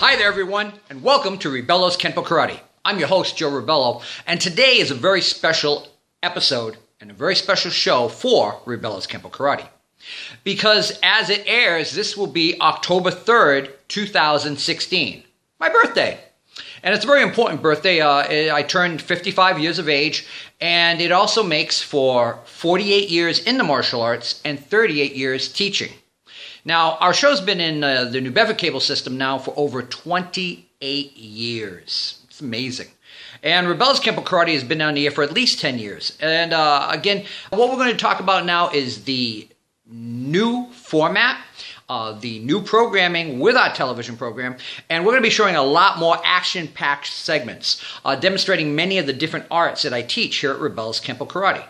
Hi there everyone, and welcome to Rebelo's Kenpo Karate. I'm your host, Joe Rebelo, and today is a very special episode and a very special show for Rebelo's Kenpo Karate. Because as it airs, this will be October 3rd, 2016, my birthday. And it's a very important birthday. I turned 55 years of age, and it also makes for 48 years in the martial arts and 38 years teaching. Now, our show's been in the New Bedford cable system now for over 28 years. It's amazing. And Rebel's Kenpo Karate has been on the air for at least 10 years. And again, what we're going to talk about now is the new format, the new programming with our television program, and we're going to be showing a lot more action-packed segments, demonstrating many of the different arts that I teach here at Rebel's Kenpo Karate.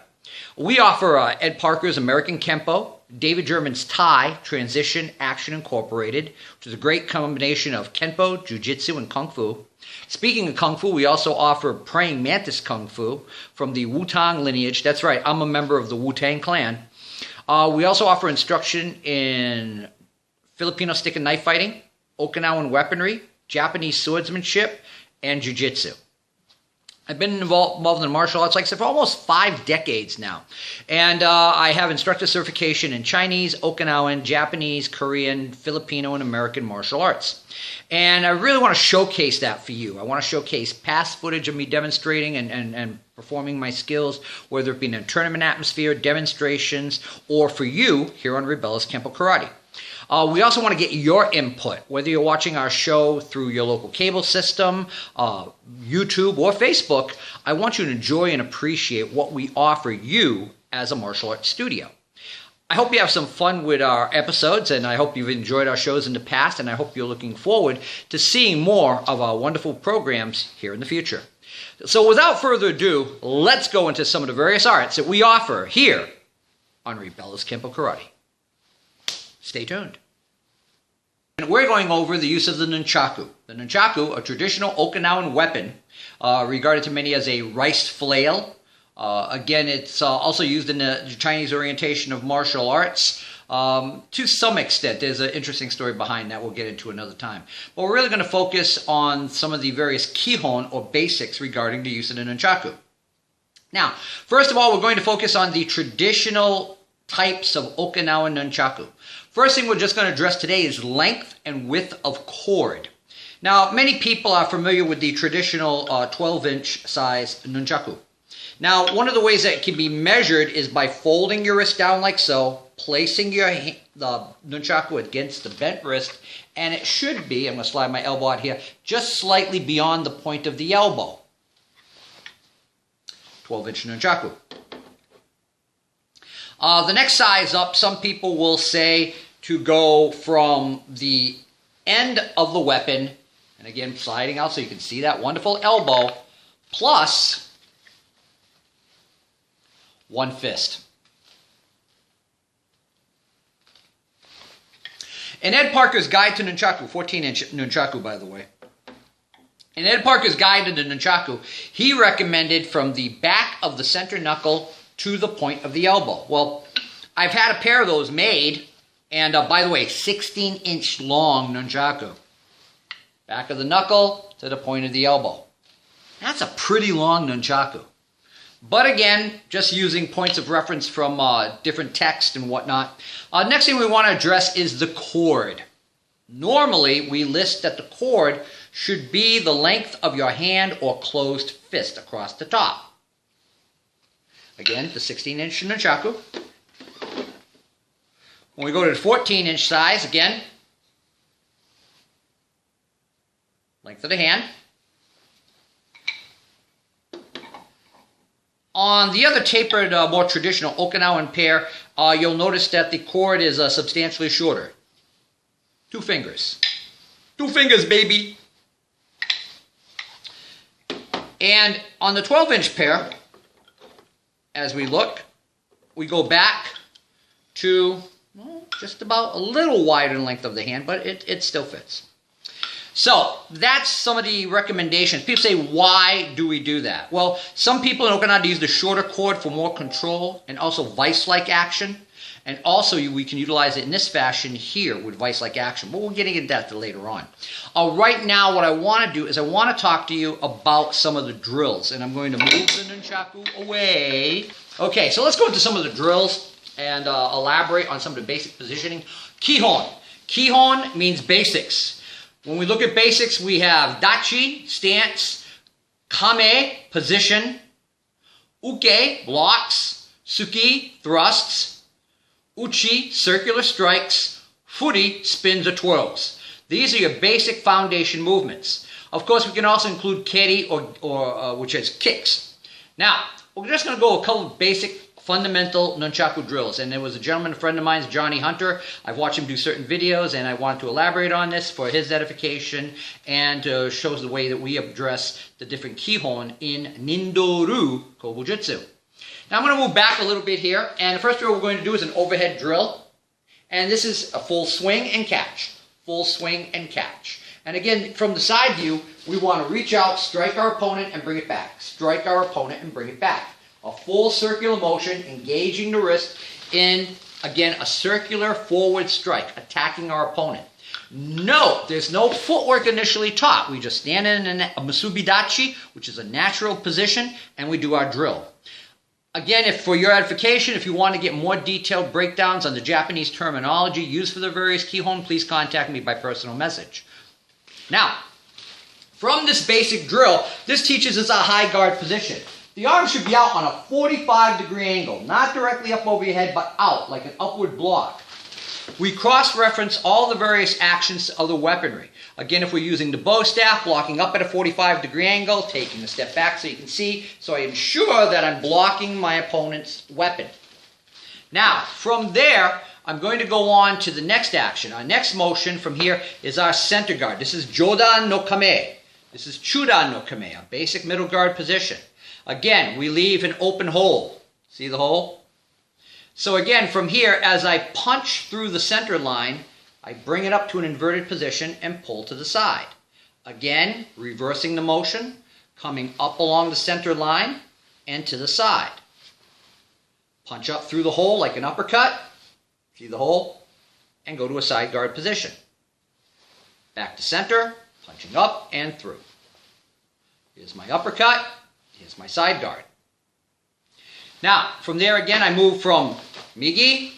We offer Ed Parker's American Kenpo, David German's Thai, Transition Action Incorporated, which is a great combination of Kenpo, Jiu-Jitsu, and Kung Fu. Speaking of Kung Fu, we also offer Praying Mantis Kung Fu from the Wu-Tang lineage. That's right, I'm a member of the Wu-Tang clan. We also offer instruction in Filipino stick and knife fighting, Okinawan weaponry, Japanese swordsmanship, and Jiu-Jitsu. I've been involved in martial arts, like I said, for almost 5 decades now. And I have instructor certification in Chinese, Okinawan, Japanese, Korean, Filipino, and American martial arts. And I really want to showcase that for you. I want to showcase past footage of me demonstrating and performing my skills, whether it be in a tournament atmosphere, demonstrations, or for you here on Rebel's Kenpo Karate. We also want to get your input, whether you're watching our show through your local cable system, YouTube, or Facebook. I want you to enjoy and appreciate what we offer you as a martial arts studio. I hope you have some fun with our episodes, and I hope you've enjoyed our shows in the past, and I hope you're looking forward to seeing more of our wonderful programs here in the future. So without further ado, let's go into some of the various arts that we offer here on Rebel's Kenpo Karate. Stay tuned. And we're going over the use of the Nunchaku. The Nunchaku, a traditional Okinawan weapon, regarded to many as a rice flail. Again, it's also used in the Chinese orientation of martial arts to some extent. There's an interesting story behind that we'll get into another time. But we're really going to focus on some of the various Kihon or basics regarding the use of the Nunchaku. Now, first of all, we're going to focus on the traditional types of Okinawan Nunchaku. First thing we're just going to address today is length and width of cord. Now, many people are familiar with the traditional 12-inch size Nunchaku. Now, one of the ways that it can be measured is by folding your wrist down like so, placing the Nunchaku against the bent wrist, and it should be, I'm going to slide my elbow out here, just slightly beyond the point of the elbow. 12-inch Nunchaku. The next size up, some people will say to go from the end of the weapon, and again, sliding out so you can see that wonderful elbow, plus one fist. In Ed Parker's Guide to Nunchaku, 14-inch Nunchaku, by the way. In Ed Parker's Guide to the Nunchaku, he recommended from the back of the center knuckle to the point of the elbow. Well, I've had a pair of those made, and by the way, 16-inch long Nunchaku. Back of the knuckle to the point of the elbow. That's a pretty long Nunchaku. But again, just using points of reference from different text and whatnot. Next thing we want to address is the cord. Normally, we list that the cord should be the length of your hand or closed fist across the top. Again, the 16-inch Nunchaku. When we go to the 14-inch size, again, length of the hand. On the other tapered, more traditional Okinawan pair, you'll notice that the cord is substantially shorter. 2 fingers. 2 fingers, baby! And on the 12-inch pair, as we look, we go back to just about a little wider length of the hand, but it still fits. So that's some of the recommendations. People say, why do we do that? Well, some people in Okinawa use the shorter cord for more control and also vice-like action. And also we can utilize it in this fashion here with vice-like action. But we're getting into that later on. Right now what I want to do is I want to talk to you about some of the drills. And I'm going to move the nunchaku away. Okay, so let's go into some of the drills and elaborate on some of the basic positioning. Kihon. Kihon means basics. When we look at basics, we have dachi, stance, kame, position, uke, blocks, suki, thrusts, uchi, circular strikes, furi, spins or twirls. These are your basic foundation movements. Of course, we can also include keri or which is kicks. Now, we're just going to go a couple of basic fundamental nunchaku drills. And there was a gentleman, a friend of mine, Johnny Hunter. I've watched him do certain videos, and I wanted to elaborate on this for his edification and shows the way that we address the different kihon in Nindo Ryu Kobujutsu. Now I'm going to move back a little bit here, and the first drill we're going to do is an overhead drill. And this is a full swing and catch. Full swing and catch. And again, from the side view, we want to reach out, strike our opponent, and bring it back. Strike our opponent and bring it back. A full circular motion, engaging the wrist in, again, a circular forward strike, attacking our opponent. Note, there's no footwork initially taught. We just stand in a musubidachi, which is a natural position, and we do our drill. Again, for your edification, if you want to get more detailed breakdowns on the Japanese terminology used for the various kihon, please contact me by personal message. Now, from this basic drill, this teaches us a high guard position. The arm should be out on a 45-degree angle, not directly up over your head, but out, like an upward block. We cross-reference all the various actions of the weaponry. Again, if we're using the bow staff, blocking up at a 45-degree angle, taking a step back so you can see, so I ensure that I'm blocking my opponent's weapon. Now, from there, I'm going to go on to the next action. Our next motion from here is our center guard. This is Jodan no Kame. This is Chudan no Kame, a basic middle guard position. Again, we leave an open hole. See the hole? So again, from here, as I punch through the center line, I bring it up to an inverted position and pull to the side. Again, reversing the motion, coming up along the center line and to the side. Punch up through the hole like an uppercut. See the hole? And go to a side guard position. Back to center, punching up and through. Here's my uppercut. Here's my side guard. Now, from there again, I move from Migi,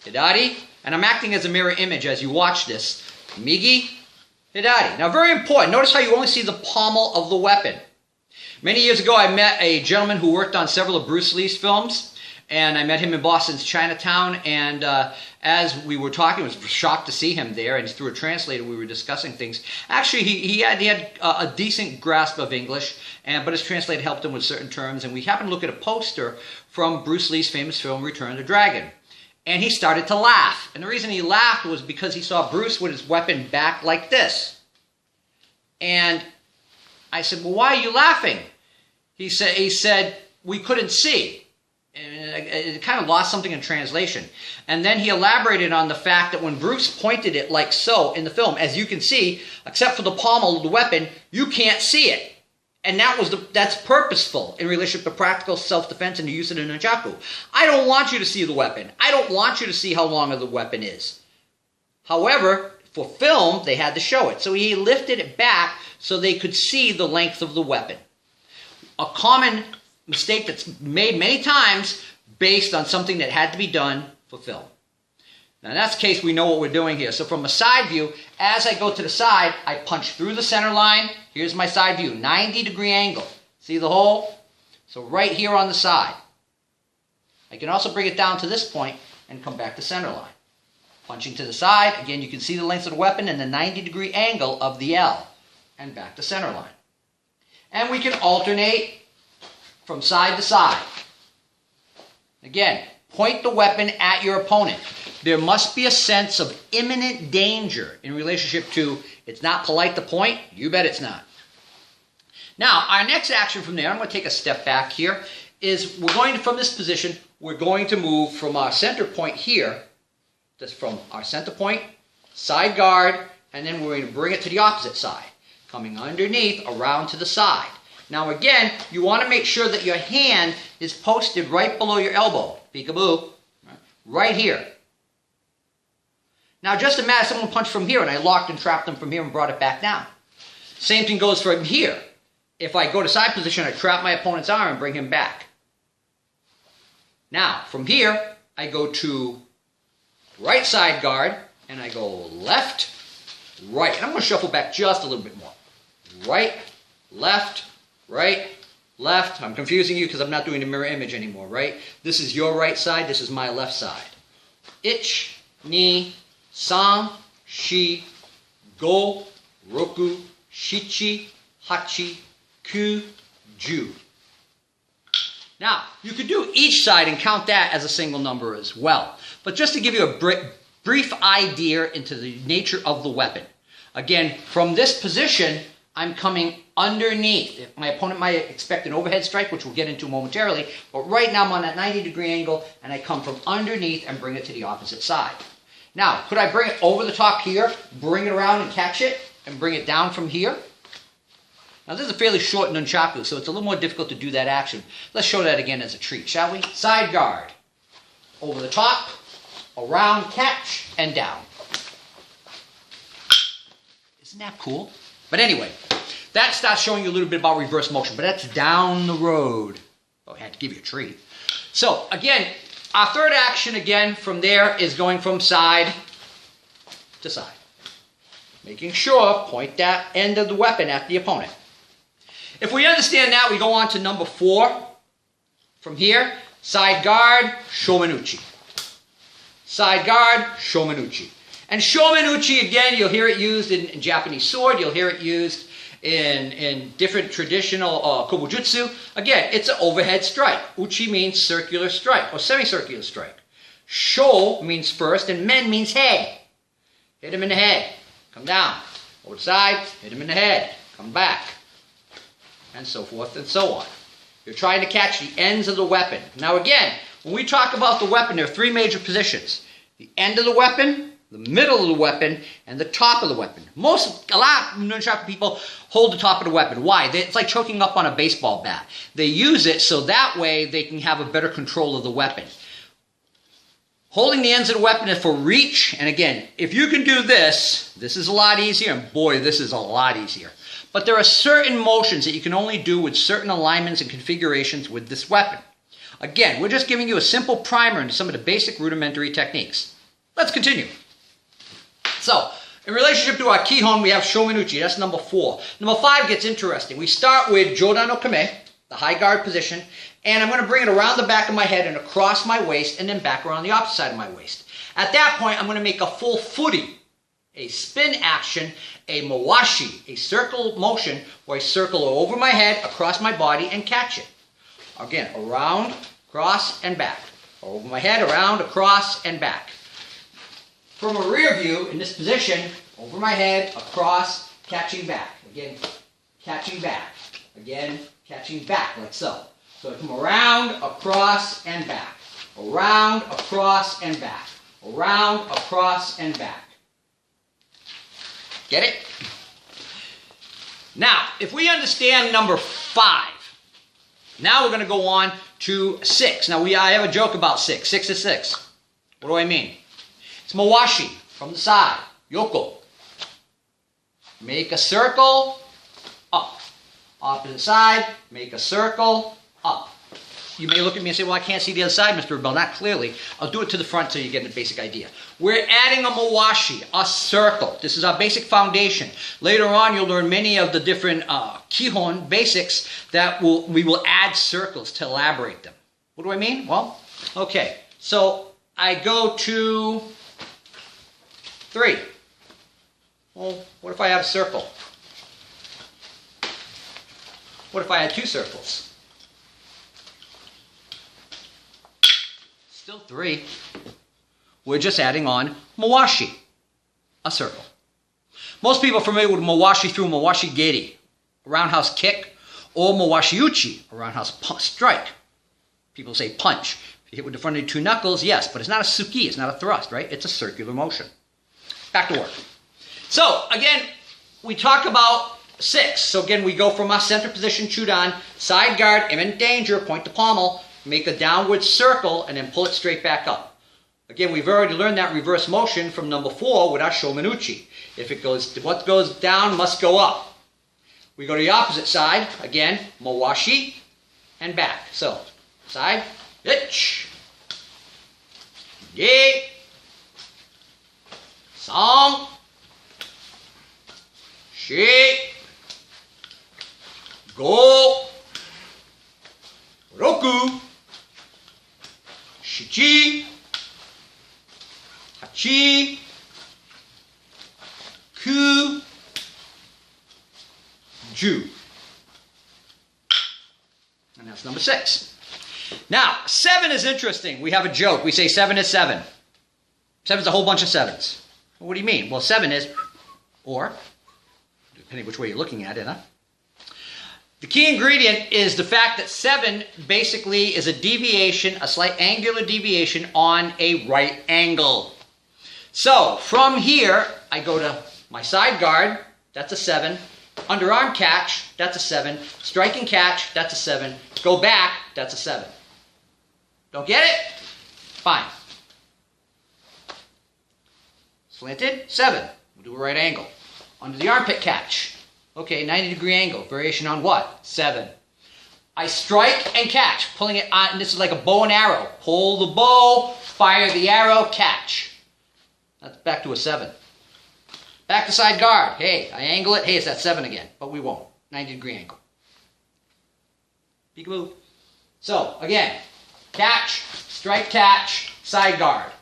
Hidari, and I'm acting as a mirror image as you watch this. Migi, Hidari. Now, very important. Notice how you only see the pommel of the weapon. Many years ago, I met a gentleman who worked on several of Bruce Lee's films. And I met him in Boston's Chinatown, and as we were talking, I was shocked to see him there, and through a translator we were discussing things. Actually, he had a decent grasp of English, but his translator helped him with certain terms, and we happened to look at a poster from Bruce Lee's famous film, Return of the Dragon. And he started to laugh, and the reason he laughed was because he saw Bruce with his weapon back like this. And I said, well, why are you laughing? He said, we couldn't see. And it kind of lost something in translation. And then he elaborated on the fact that when Bruce pointed it like so in the film, as you can see, except for the pommel of the weapon, you can't see it. And that's purposeful in relationship to practical self-defense and the use of the nunchaku. I don't want you to see the weapon. I don't want you to see how long the weapon is. However, for film, they had to show it. So he lifted it back so they could see the length of the weapon. A common mistake that's made many times based on something that had to be done for film. Now in that case, we know what we're doing here. So from a side view, as I go to the side, I punch through the center line. Here's my side view, 90-degree angle. See the hole? So right here on the side. I can also bring it down to this point and come back to center line. Punching to the side, again you can see the length of the weapon and the 90-degree angle of the L. And back to center line. And we can alternate from side to side. Again, point the weapon at your opponent. There must be a sense of imminent danger in relationship to, it's not polite to point, you bet it's not. Now, our next action from there, I'm going to take a step back here, is we're going to, from this position, we're going to move from our center point here, just from our center point, side guard, and then we're going to bring it to the opposite side, coming underneath, around to the side. Now again, you want to make sure that your hand is posted right below your elbow. Peekaboo. right here. Now just imagine someone punched from here and I locked and trapped them from here and brought it back down. Same thing goes from here. If I go to side position, I trap my opponent's arm and bring him back. Now, from here, I go to right side guard, and I go left, right. And I'm going to shuffle back just a little bit more. Right, left, right, left. I'm confusing you because I'm not doing the mirror image anymore, right? This is your right side. This is my left side. Ich, ni, san, shi, go, roku, shichi, hachi, ku, ju. Now, you could do each side and count that as a single number as well. But just to give you a brief idea into the nature of the weapon. Again, from this position, I'm coming underneath. My opponent might expect an overhead strike, which we'll get into momentarily. But right now, I'm on that 90-degree angle, and I come from underneath and bring it to the opposite side. Now, could I bring it over the top here, bring it around and catch it, and bring it down from here? Now this is a fairly short nunchaku, so it's a little more difficult to do that action. Let's show that again as a treat, shall we? Side guard. Over the top, around, catch, and down. Isn't that cool? But anyway, that starts showing you a little bit about reverse motion, but that's down the road. Oh, I had to give you a treat. So again, our third action again from there is going from side to side. Making sure, point that end of the weapon at the opponent. If we understand that, we go on to number 4. From here, side guard, shomenuchi. Side guard, shomenuchi. And shomenuchi, again, you'll hear it used in Japanese sword. You'll hear it used in different traditional Kobujutsu. Again, it's an overhead strike. Uchi means circular strike or semicircular strike. Sho means first, and men means head. Hit him in the head. Come down. Over the side, hit him in the head. Come back. And so forth and so on. You're trying to catch the ends of the weapon. Now again, when we talk about the weapon, there are 3 major positions. The end of the weapon, the middle of the weapon, and the top of the weapon. A lot of nunchaku people hold the top of the weapon. Why? It's like choking up on a baseball bat. They use it so that way they can have a better control of the weapon. Holding the ends of the weapon is for reach. And again, if you can do this, this is a lot easier. And boy, this is a lot easier. But there are certain motions that you can only do with certain alignments and configurations with this weapon. Again, we're just giving you a simple primer into some of the basic rudimentary techniques. Let's continue. So, in relationship to our Kihon, we have shomenuchi. That's number 4. Number 5 gets interesting. We start with jodan no kame, the high guard position, and I'm going to bring it around the back of my head and across my waist and then back around the opposite side of my waist. At that point, I'm going to make a full footy, a spin action, a mawashi, a circle motion where I circle over my head, across my body, and catch it. Again, around, across, and back. Over my head, around, across, and back. From a rear view, in this position, over my head, across, catching back. Again, catching back. Again, catching back, like so. So I come around, across, and back. Around, across, and back. Around, across, and back. Get it? Now, if we understand number 5, now we're going to go on to 6. Now, I have a joke about 6. 6 is 6. What do I mean? It's mawashi from the side. Yoko. Make a circle, up. Opposite side, make a circle, up. You may look at me and say, well, I can't see the other side, Mr. Rebelo. Not clearly. I'll do it to the front so you get the basic idea. We're adding a mawashi, a circle. This is our basic foundation. Later on, you'll learn many of the different Kihon basics that we will add circles to elaborate them. What do I mean? Well, okay. So I go to 3. Well, what if I have a circle? What if I had 2 circles? Still 3. We're just adding on mawashi, a circle. Most people are familiar with mawashi through mawashi geri, a roundhouse kick, or mawashi uchi, a roundhouse strike. People say punch. If you hit with the front of your 2 knuckles, yes, but it's not a tsuki, it's not a thrust, right? It's a circular motion. Back to work. So, again, we talk about 6. So again, we go from our center position, chudan, side guard, imminent danger, point to pommel, make a downward circle, and then pull it straight back up. Again, we've already learned that reverse motion from number 4 with our shomenuchi. If it goes, what goes down must go up. We go to the opposite side. Again, mawashi and back. So, side, ich, ge, sang, shi, go, roku, shichi, hachi, ku, ju. And that's number 6. Now, 7 is interesting. We have a joke. We say 7 is 7. 7 is a whole bunch of 7s. Well, what do you mean? Well, 7 is, or, depending which way you're looking at it, huh? The key ingredient is the fact that 7 basically is a deviation, a slight angular deviation on a right angle. So, from here, I go to my side guard, that's a 7. Underarm catch, that's a 7. Strike and catch, that's a 7. Go back, that's a 7. Don't get it? Fine. Slanted, 7. We'll do a right angle. Under the armpit catch. Okay, 90-degree angle. Variation on what? 7. I strike and catch, pulling it on, and this is like a bow and arrow. Pull the bow, fire the arrow, catch. That's back to a 7. Back to side guard. Hey, I angle it. Hey, it's that 7 again. But we won't. 90-degree angle. Peekaboo. So, again, catch, strike, catch, side guard.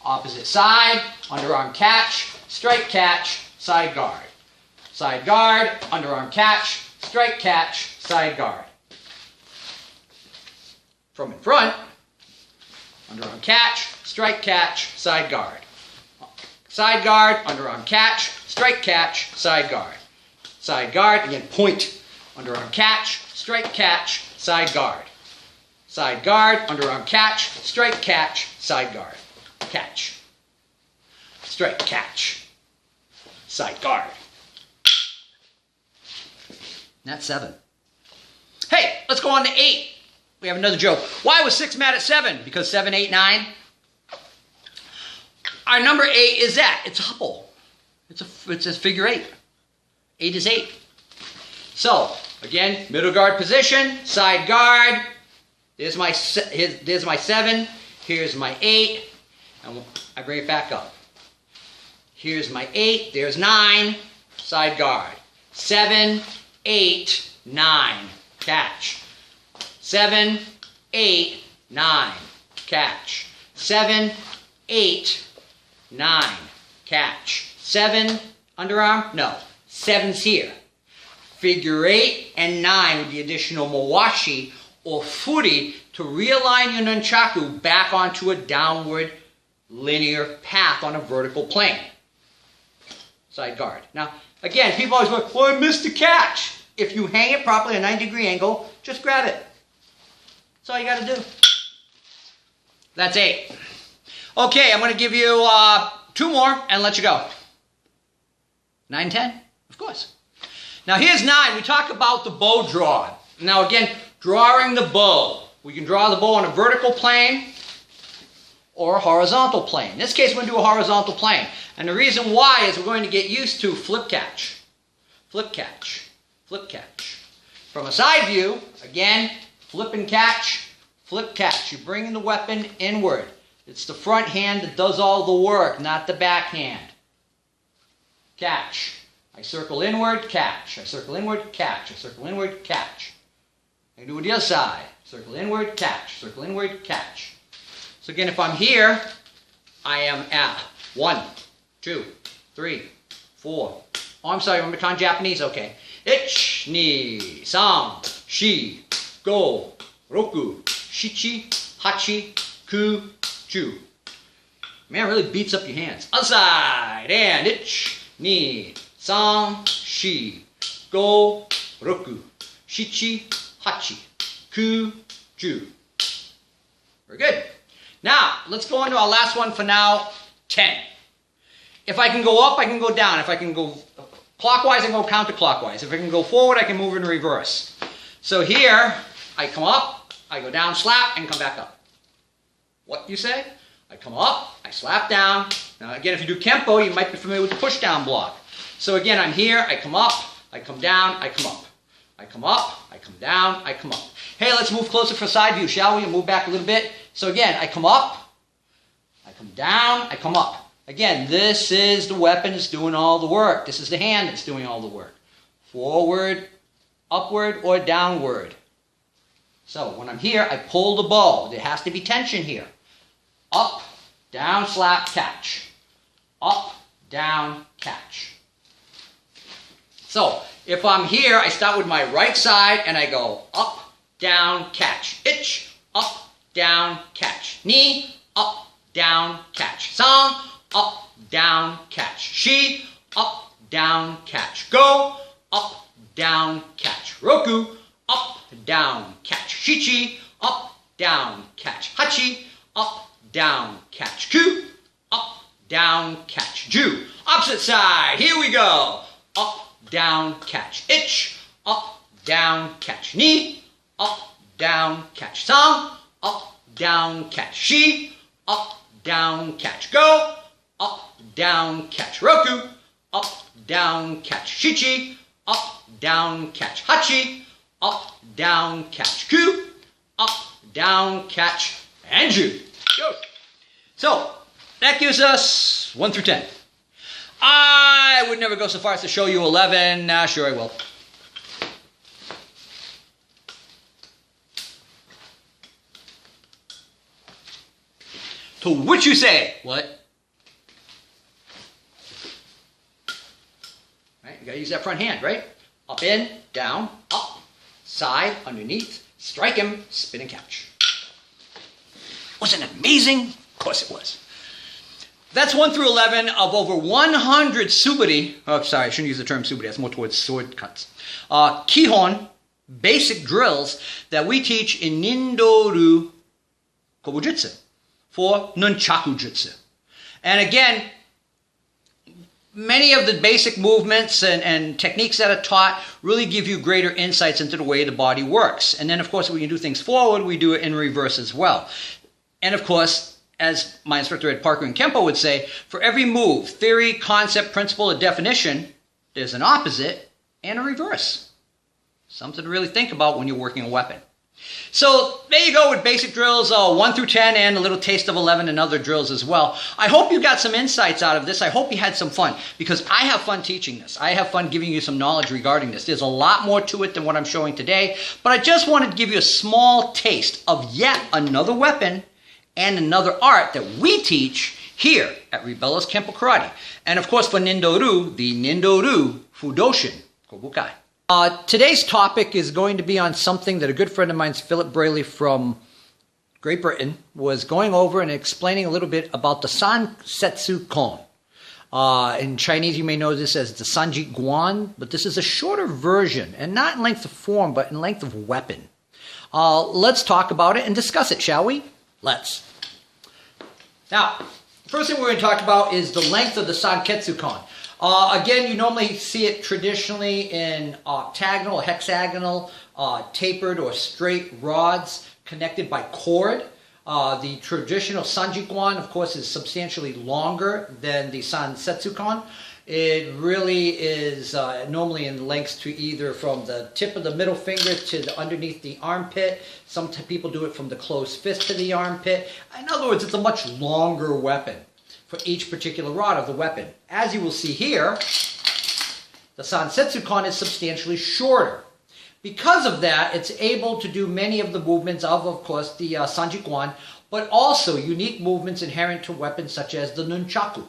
Opposite side, underarm catch, strike, catch, side guard. Side guard, underarm catch, strike, catch, side guard. From in front, underarm catch, strike, catch, side guard. Side guard, underarm catch, strike, catch, side guard. Side guard, again, point. Underarm catch, strike, catch, side guard. Side guard, underarm catch, strike, catch, side guard. Catch. Strike, catch. Side guard. That's 7. Hey, let's go on to 8. We have another joke. Why was 6 mad at 7? Because 7, 8, 9. Our number 8 is that. It's a hupple. It's a figure 8. 8 is 8. So, again, middle guard position, side guard. There's my 7. Here's my 8. And I bring it back up. Here's my 8. There's 9. Side guard. 7, 8, 9. Catch. 7, 8, 9. Catch. 7, 8, 9. Catch. 7, underarm? No. 7's here. Figure 8 and 9 with the additional mawashi or furi to realign your nunchaku back onto a downward linear path on a vertical plane. Side guard. Now, again, people always go, well, I missed the catch. If you hang it properly at a 90-degree angle, just grab it. That's all you got to do. That's 8. Okay, I'm going to give you 2 more and let you go. 9, 10? Of course. Now here's 9. We talk about the bow draw. Now again, drawing the bow. We can draw the bow on a vertical plane or a horizontal plane. In this case, we're going to do a horizontal plane. And the reason why is we're going to get used to flip catch. Flip catch. Flip catch. From a side view, again, flip and catch. Flip catch. You're bringing the weapon inward. It's the front hand that does all the work, not the back hand. Catch. I circle inward, catch. I circle inward, catch. I circle inward, catch. I do it the other side. Circle inward, catch. Circle inward, catch. So again, if I'm here, I am at 1, 2, 3, 4. Oh, I'm sorry, remember Japanese? Okay. Ich, ni, san, shi, go, roku, shichi, hachi, ku, ju. Man, it really beats up your hands. Other side. And ich, ni, san, shi, go, roku, shichi, hachi, ku, ju. Very good. Now, let's go on to our last one for now, 10. If I can go up, I can go down. If I can go clockwise, I can go counterclockwise. If I can go forward, I can move in reverse. So here, I come up, I go down, slap, and come back up. What you say? I come up, I slap down. Now again, if you do Kenpo, you might be familiar with the push down block. So again, I'm here, I come up, I come down, I come up. I come up, I come down, I come up. Hey, let's move closer for side view, shall we? And move back a little bit. So again, I come up, I come down, I come up. Again, this is the weapon that's doing all the work. This is the hand that's doing all the work. Forward, upward, or downward. So when I'm here, I pull the bow. There has to be tension here. Up, down, slap, catch. Up, down, catch. So if I'm here, I start with my right side and I go up, down, catch. Ich, up, down, catch. Ni, up, down, catch. San, up, down, catch. Shi, up, down, catch. Go, up, down, catch. Roku, up, down, catch. Shichi, up, down, catch. Hachi, up, down, catch. Ku, up, down, catch. Ju, opposite side. Here we go. Up, down, catch. Ich, up, down, catch. Ni, up, down, catch. San, up, down, catch. Shi, up, down, catch. Go, up, down, catch. Roku, up, down, catch. Shichi, up, down, catch. Hachi, up, down, catch. Ku, up, down, catch. And Ju. Go. So, that gives us 1 through 10. I would never go so far as to show you 11. Nah, sure I will. To which you say, what? Right, you gotta use that front hand, right? Up, in, down, up, side, underneath, strike him, spin and catch. Wasn't it amazing? Of course it was. That's 1 through 11 of over 100 subari. Oh, sorry, I shouldn't use the term subari. That's more towards sword cuts. Kihon, basic drills that we teach in Nindo Ryu Kobujutsu for Nunchaku jutsu. And again, many of the basic movements and techniques that are taught really give you greater insights into the way the body works. And then, of course, when you do things forward, we do it in reverse as well. And, of course, as my instructor at Parker and Kenpo would say, for every move, theory, concept, principle, or definition, there's an opposite and a reverse. Something to really think about when you're working a weapon. So there you go with basic drills 1 through 10 and a little taste of 11 and other drills as well. I hope you got some insights out of this. I hope you had some fun because I have fun teaching this. I have fun giving you some knowledge regarding this. There's a lot more to it than what I'm showing today, but I just wanted to give you a small taste of yet another weapon and another art that we teach here at Rebelo's Kenpo Karate. And of course for Nindo Ryu, the Nindo Ryu Fudoshin Kobukai. Today's topic is going to be on something that a good friend of mine, Philip Braley from Great Britain, was going over and explaining a little bit about the San Setsu Kon. In Chinese you may know this as the sanjiegun, but this is a shorter version, and not in length of form, but in length of weapon. Let's talk about it and discuss it, shall we? Let's. Now, the first thing we're going to talk about is the length of the San Setsu Kon. Again, you normally see it traditionally in octagonal, hexagonal, tapered or straight rods connected by cord. The traditional sanjiegun, of course, is substantially longer than the San Setsu Kon. It really is normally in lengths to either from the tip of the middle finger to the underneath the armpit. Some people do it from the closed fist to the armpit. In other words, it's a much longer weapon for each particular rod of the weapon. As you will see here, the San Setsu Kon is substantially shorter. Because of that, it's able to do many of the movements of course, the sanjiegun, but also unique movements inherent to weapons such as the Nunchaku.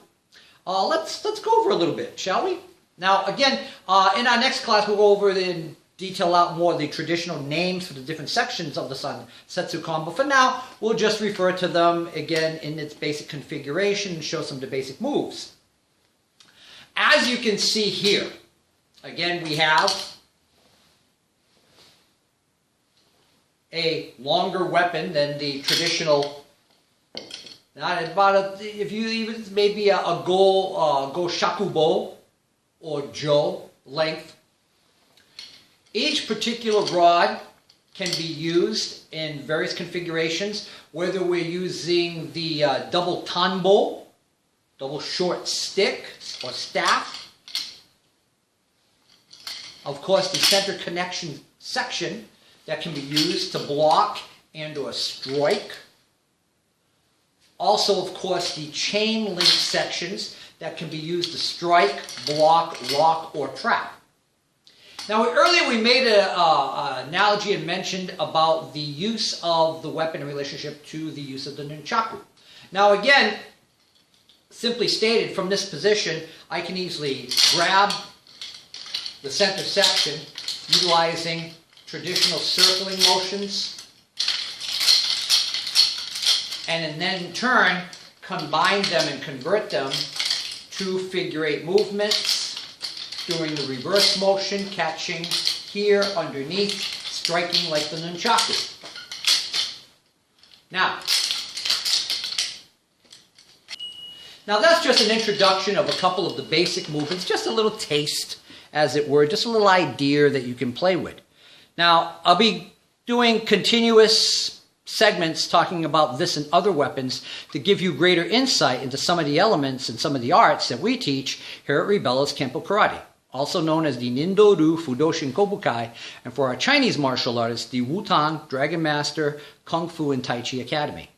Let's go over a little bit, shall we? Now, again, in our next class, we'll go over in detail out more the traditional names for the different sections of the San Setsu Kon, but for now, we'll just refer to them again in its basic configuration and show some of the basic moves. As you can see here, again, we have a longer weapon than the traditional. Not about if you even maybe a go shakubo or jo length. Each particular rod can be used in various configurations, whether we're using the double tanbo, double short stick or staff. Of course, the center connection section that can be used to block and or strike. Also, of course, the chain link sections that can be used to strike, block, lock, or trap. Now, earlier we made an analogy and mentioned about the use of the weapon in relationship to the use of the nunchaku. Now, again, simply stated, from this position, I can easily grab the center section utilizing traditional circling motions, and then in turn combine them and convert them to figure eight movements, doing the reverse motion, catching here underneath, striking like the nunchaku. Now that's just an introduction of a couple of the basic movements, just a little taste, as it were, just a little idea that you can play with. Now, I'll be doing continuous segments talking about this and other weapons to give you greater insight into some of the elements and some of the arts that we teach here at Rebelo's Kenpo Karate, also known as the Nindo Ryu Kobujutsu Kobukai, and for our Chinese martial artists, the Wutang, Dragon Master, Kung Fu, and Tai Chi Academy.